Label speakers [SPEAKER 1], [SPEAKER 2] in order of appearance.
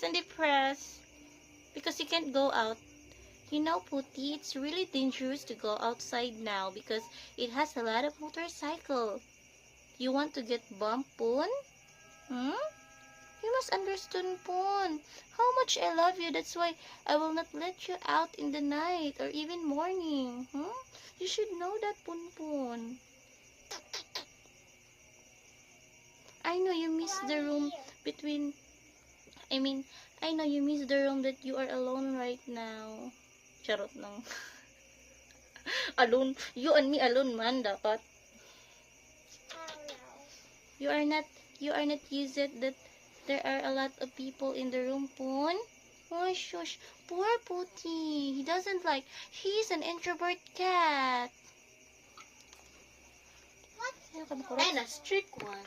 [SPEAKER 1] stressed and depressed because you can't go out. You know, Pooty, it's really dangerous to go outside now because it has a lot of motorcycle. You want to get bumped, Poon? Hmm? You must understand, Poon, how much I love you. That's why I will not let you out in the night or even morning. You should know that, Poon Poon. I know you miss the room between... I mean, I know you miss the room that you are alone right now. Charot lang. Alone. You and me alone man, dapat. You are not used it that there are a lot of people in the room, Poon. Oh, shush. Poor Pooty. He doesn't like... He's an introvert cat. What?
[SPEAKER 2] And a strict one.